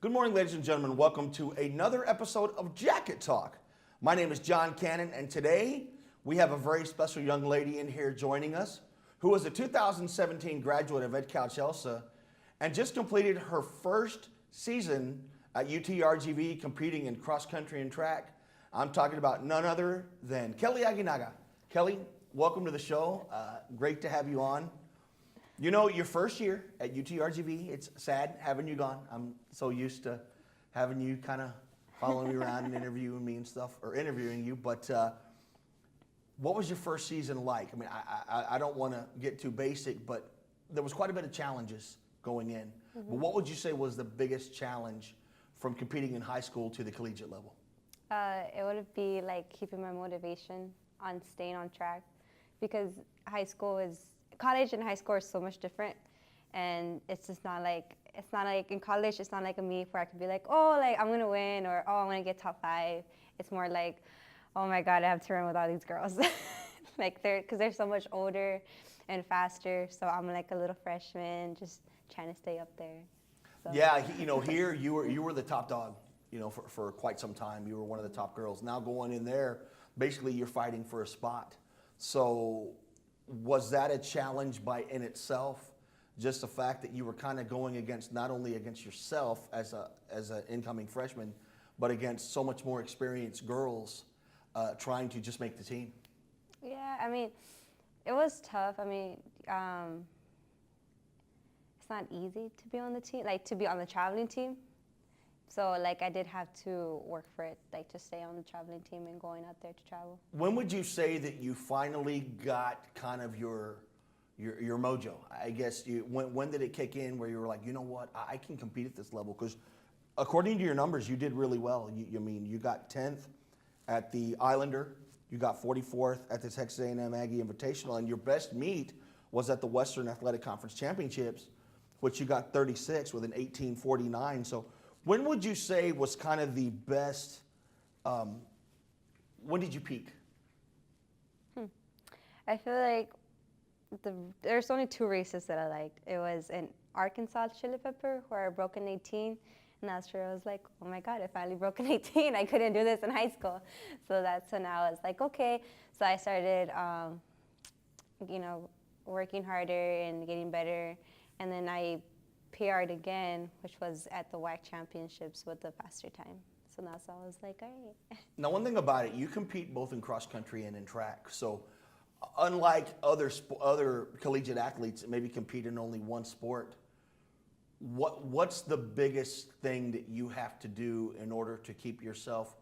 Good morning, ladies and gentlemen. Welcome to another episode of Jacket Talk. My name is John Cannon, and today we have a very special young lady in here joining us who is a 2017 graduate of EdCal Chelsea and just completed her first season at UTRGV competing in cross country and track. I'm talking about none other than Kelly Aguinaga. Kelly, welcome to the show. Great to have you on. You know, your first year at UTRGV, it's sad having you gone. I'm so used to having you kind of following me around and interviewing me and stuff, or interviewing you. But what was your first season like? I mean, I don't want to get too basic, but there was quite a bit of challenges going in. But what would you say was the biggest challenge from competing in high school to the collegiate level? It would be like keeping my motivation on staying on track, because college and high school are so much different, and it's not like in college. It's not like a meet where I could be like, oh, like I'm gonna win, or oh, I'm gonna get top 5. It's more like, oh my God, I have to run with all these girls, like because they're so much older and faster. So I'm like a little freshman, just trying to stay up there. So. Yeah, here you were the top dog, for quite some time. You were one of the top girls. Now going in there, basically you're fighting for a spot. So was that a challenge in itself? Just the fact that you were kind of going against not only against yourself as an incoming freshman, but against so much more experienced girls trying to just make the team. Yeah, I mean, it was tough. I mean, it's not easy to be on the team, like to be on the traveling team. So like I did have to work for it, like to stay on the traveling team and going out there to travel. When would you say that you finally got kind of your mojo? I guess when did it kick in where you were like, you know what, I can compete at this level? Because according to your numbers, you did really well. You got 10th at the Islander, you got 44th at the Texas A&M Aggie Invitational, and your best meet was at the Western Athletic Conference Championships, which you got 36 with an 18:49. So when would you say was kind of the best, when did you peak? I feel like there's only 2 races that I liked. It was in Arkansas Chili Pepper, where I broke an 18, and that's where I was like, oh my God, I finally broke an 18. I couldn't do this in high school. So that's when I was like, okay. So I started, working harder and getting better, and then I PR'd again, which was at the WAC championships with the faster time. So that's how I was like, all right. Now, one thing about it, you compete both in cross country and in track. So unlike other collegiate athletes that maybe compete in only one sport, what's the biggest thing that you have to do in order to keep yourself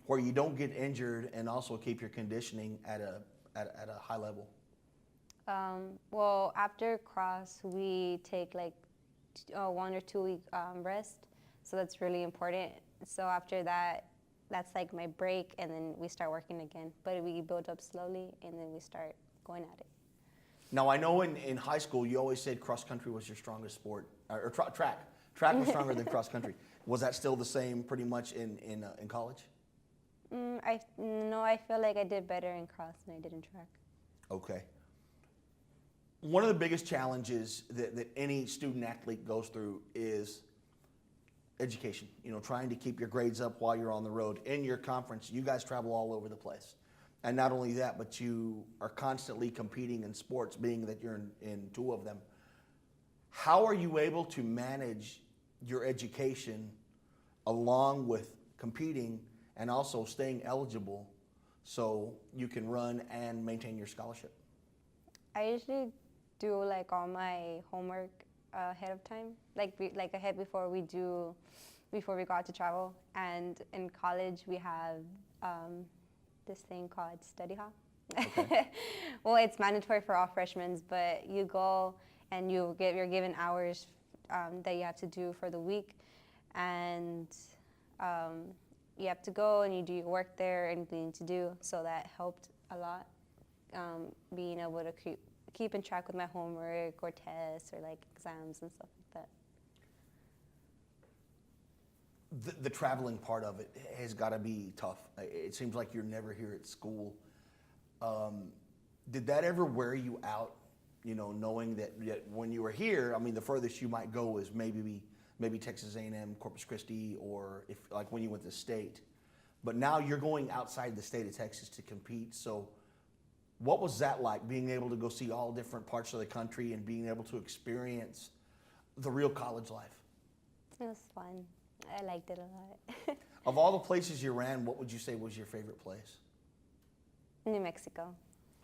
where you don't get injured and also keep your conditioning at a high level? Well, after cross, we take like 1 or 2 week rest, so that's really important. So after that, that's like my break, and then we start working again. But we build up slowly, and then we start going at it. Now, I know in high school you always said cross country was your strongest sport, or track. Track was stronger than cross country. Was that still the same pretty much in college? I feel like I did better in cross than I did in track. Okay. One of the biggest challenges that any student athlete goes through is education. Trying to keep your grades up while you're on the road. In your conference, you guys travel all over the place. And not only that, but you are constantly competing in sports, being that you're in 2 of them. How are you able to manage your education along with competing and also staying eligible so you can run and maintain your scholarship? I usually do like all my homework ahead of time, like ahead before we go out to travel. And in college we have this thing called study hall. Okay. Well, it's mandatory for all freshmen, but you go and you're given hours that you have to do for the week, and you have to go and you do your work there, anything you need to do. So that helped a lot, being able to keep in track with my homework or tests or like exams and stuff like that. The traveling part of it has got to be tough. It seems like you're never here at school. Did that ever wear you out, knowing that when you were here, I mean, the furthest you might go is maybe maybe Texas A&M, Corpus Christi, or if like when you went to state. But now you're going outside the state of Texas to compete. So what was that like, being able to go see all different parts of the country and being able to experience the real college life? It was fun. I liked it a lot. Of all the places you ran, what would you say was your favorite place? New Mexico.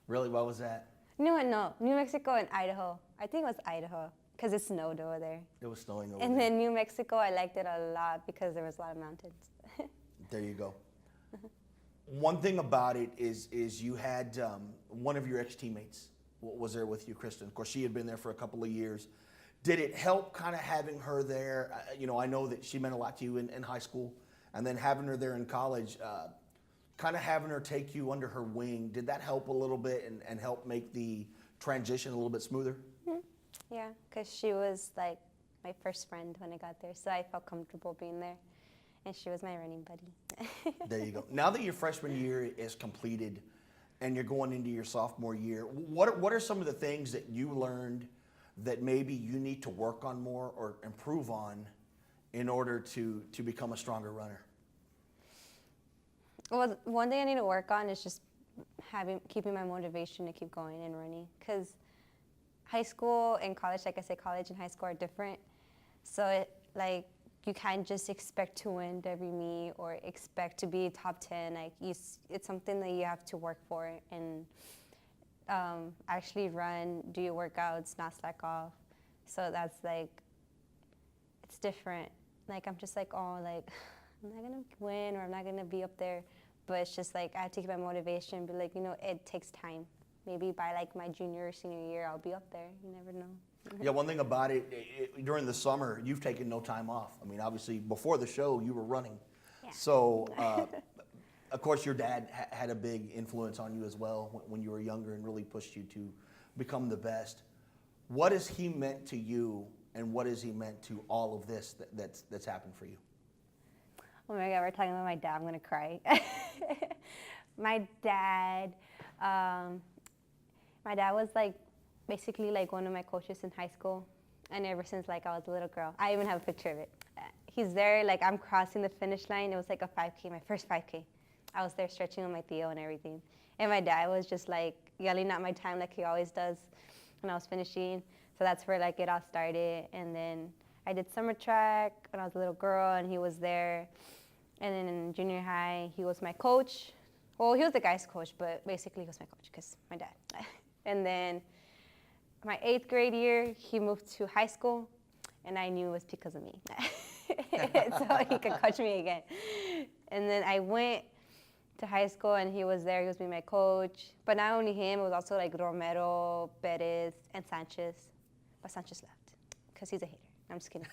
Really, what was that? No, New Mexico and Idaho. I think it was Idaho because it snowed over there. It was snowing over And there. then New Mexico, I liked it a lot because there was a lot of mountains. There you go. One thing about it is you had one of your ex-teammates was there with you, Kristen. Of course, she had been there for a couple of years. Did it help kind of having her there? I know that she meant a lot to you in high school, and then having her there in college, kind of having her take you under her wing, did that help a little bit and help make the transition a little bit smoother? Mm-hmm. Yeah, because she was like my first friend when I got there, so I felt comfortable being there. And she was my running buddy. There you go. Now that your freshman year is completed and you're going into your sophomore year, what are some of the things that you learned that maybe you need to work on more or improve on in order to become a stronger runner? Well, one thing I need to work on is just keeping my motivation to keep going and running. Because high school and college, like I said, college and high school are different. So you can't just expect to win every meet or expect to be top 10. It's something that you have to work for and actually run, do your workouts, not slack off. So that's it's different. I'm just I'm not gonna win or I'm not gonna be up there. But it's just I have to keep my motivation, be it takes time. Maybe by my junior or senior year, I'll be up there. You never know. Yeah, one thing about it, during the summer, you've taken no time off. I mean, obviously, before the show, you were running. Yeah. So, of course, your dad had a big influence on you as well when you were younger and really pushed you to become the best. What has he meant to you, and what has he meant to all of this that's happened for you? Oh my God, we're talking about my dad. I'm gonna cry. My dad was basically one of my coaches in high school, and ever since I was a little girl. I even have a picture of it. He's there, I'm crossing the finish line. It was a 5K, my first 5K. I was there stretching with my Theo and everything. And my dad was just yelling at my time like he always does when I was finishing. So that's where it all started. And then I did summer track when I was a little girl, and he was there. And then in junior high, he was my coach. Well, he was the guys' coach, but basically he was my coach because my dad. And then my 8th grade year, he moved to high school, and I knew it was because of me. So he could coach me again. And then I went to high school, and he was there. He was being my coach. But not only him, it was also Romero, Perez, and Sanchez. But Sanchez left because he's a hater. I'm just kidding.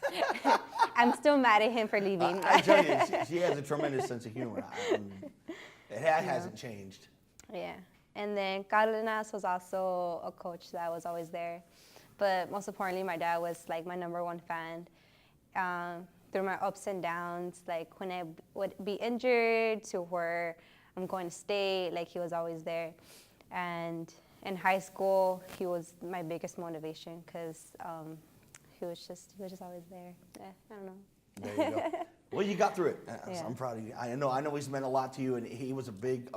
I'm still mad at him for leaving. I tell you, she has a tremendous sense of humor. It hasn't changed. Yeah. And then Cardenas was also a coach that was always there. But most importantly, my dad was my number one fan. Through my ups and downs, when I would be injured to where I'm going to state, he was always there. And in high school, he was my biggest motivation because he was just always there. I don't know. There you go. Well, you got through it. Yeah. I'm proud of you. I know he's meant a lot to you, and he was a big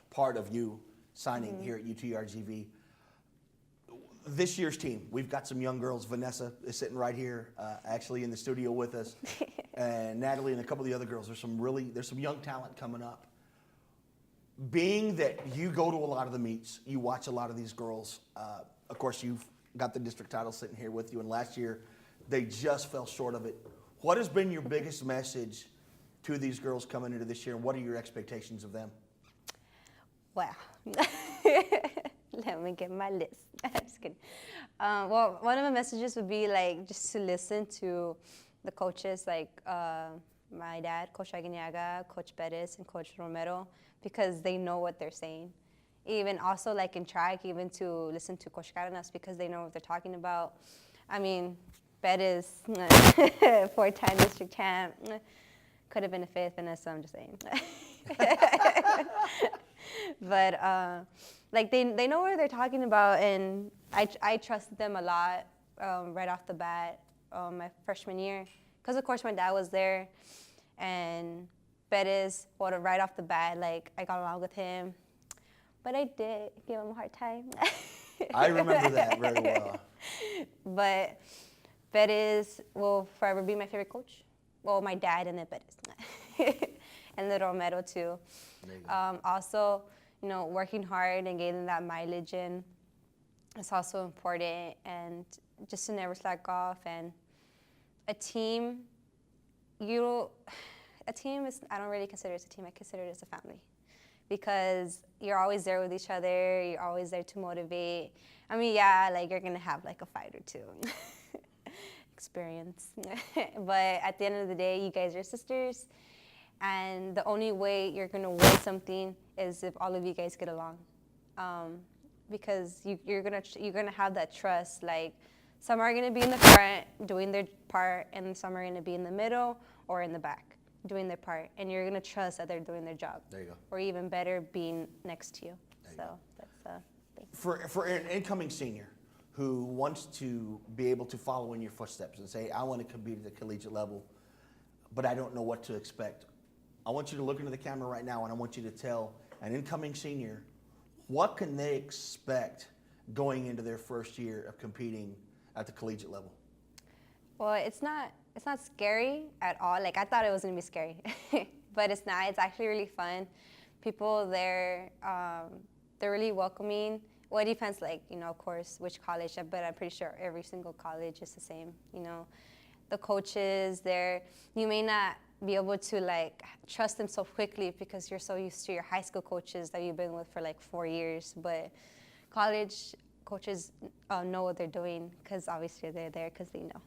part of you signing here at UTRGV. This year's team, we've got some young girls. Vanessa is sitting right here, actually in the studio with us, and Natalie and a couple of the other girls. There's some young talent coming up. Being that you go to a lot of the meets, you watch a lot of these girls. Of course, you've got the district title sitting here with you, and last year they just fell short of it. What has been your biggest message to these girls coming into this year, and what are your expectations of them? Wow. Let me get my list. Just kidding. Well, one of the messages would be just to listen to the coaches, my dad, Coach Aguinaga, Coach Perez, and Coach Romero, because they know what they're saying. Even also in track, even to listen to Coach Cardenas because they know what they're talking about. I mean, Perez, 4-time district champ, could have been a 5th, Vanessa, I'm just saying. But they know what they're talking about, and I trusted them a lot right off the bat. my freshman year, because of course my dad was there, and Bettis, well, right off the bat, like I got along with him, but I did give him a hard time. I remember that very well. But Bettis will forever be my favorite coach. Well, my dad and then Bettis. And the Romero too. There you go. Also, you know, working hard and getting that mileage in is also important, and just to never slack off. And a team is, I don't really consider it a team, I consider it as a family. Because you're always there with each other, you're always there to motivate. I mean, yeah, like you're gonna have like a fight or two. Experience. But at the end of the day, you guys are sisters, and the only way you're gonna win something is if all of you guys get along. Because you're gonna have that trust. Like, some are gonna be in the front doing their part, and some are gonna be in the middle or in the back doing their part, and you're gonna trust that they're doing their job. There you go. Or even better, being next to you. So that's thing. For an incoming senior who wants to be able to follow in your footsteps and say, I want to compete at the collegiate level, but I don't know what to expect. I want you to look into the camera right now, and I want you to tell an incoming senior what can they expect going into their first year of competing at the collegiate level. Well, it's not scary at all. Like, I thought it was gonna be scary, but it's not. It's actually really fun. People there, they're really welcoming. Well, it depends, like, you know, of course, which college, but I'm pretty sure every single college is the same. You know, the coaches there, you may not be able to like trust them so quickly because you're so used to your high school coaches that you've been with for like 4 years, but college coaches know what they're doing, because obviously they're there because they know.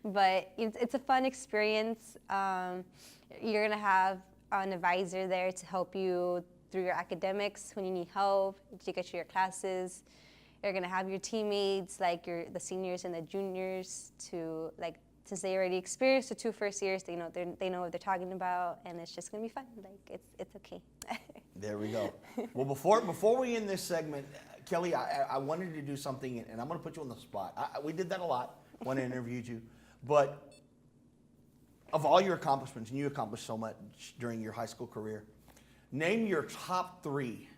But it's a fun experience. You're gonna have an advisor there to help you through your academics when you need help to get to your classes. You're gonna have your teammates, like the seniors and the juniors, to like, since they already experienced the 2 first years, they know what they're talking about, and it's just gonna be fun. Like, it's okay. There we go. Well, before we end this segment, Kelly, I wanted to do something, and I'm going to put you on the spot. We did that a lot when I interviewed you, but of all your accomplishments, and you accomplished so much during your high school career, name your top 3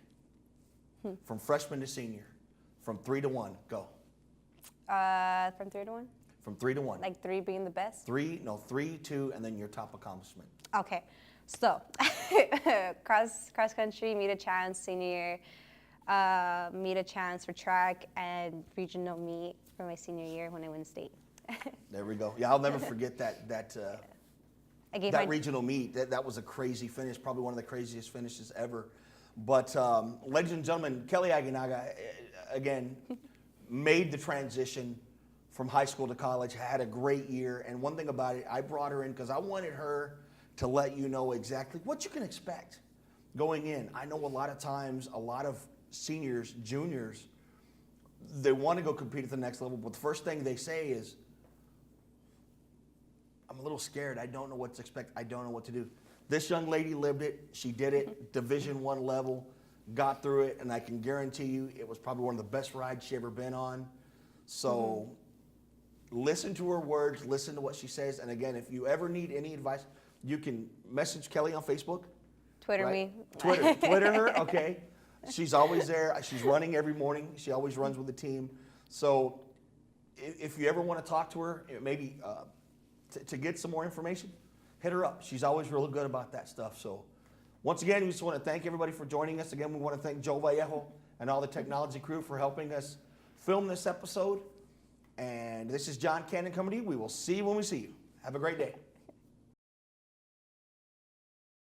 from freshman to senior, from 3 to 1. Go. From 3 to 1? From 3 to 1. Like 3 being the best? 3, 2, and then your top accomplishment. Okay, so cross country, meet a chance senior year, meet a chance for track, and regional meet for my senior year when I win state. There we go. Yeah, I'll never forget that regional meet. That was a crazy finish, probably one of the craziest finishes ever. But ladies and gentlemen, Kelly Aguinaga, again, made the transition from high school to college, had a great year. And one thing about it, I brought her in because I wanted her to let you know exactly what you can expect going in. I know a lot of times, a lot of seniors, juniors, they want to go compete at the next level, but the first thing they say is, I'm a little scared. I don't know what to expect. I don't know what to do. This young lady lived it. She did it, Division I level, got through it, and I can guarantee you it was probably one of the best rides she ever been on. So listen to her words, listen to what she says, and again, if you ever need any advice, you can message Kelly on Facebook. Twitter right? me. Twitter her, okay. She's always there. She's running every morning. She always runs with the team. So if you ever want to talk to her, maybe to get some more information, hit her up. She's always really good about that stuff. So once again, we just want to thank everybody for joining us. Again, we want to thank Joe Vallejo and all the technology crew for helping us film this episode. And this is John Cannon coming to you. We will see you when we see you. Have a great day.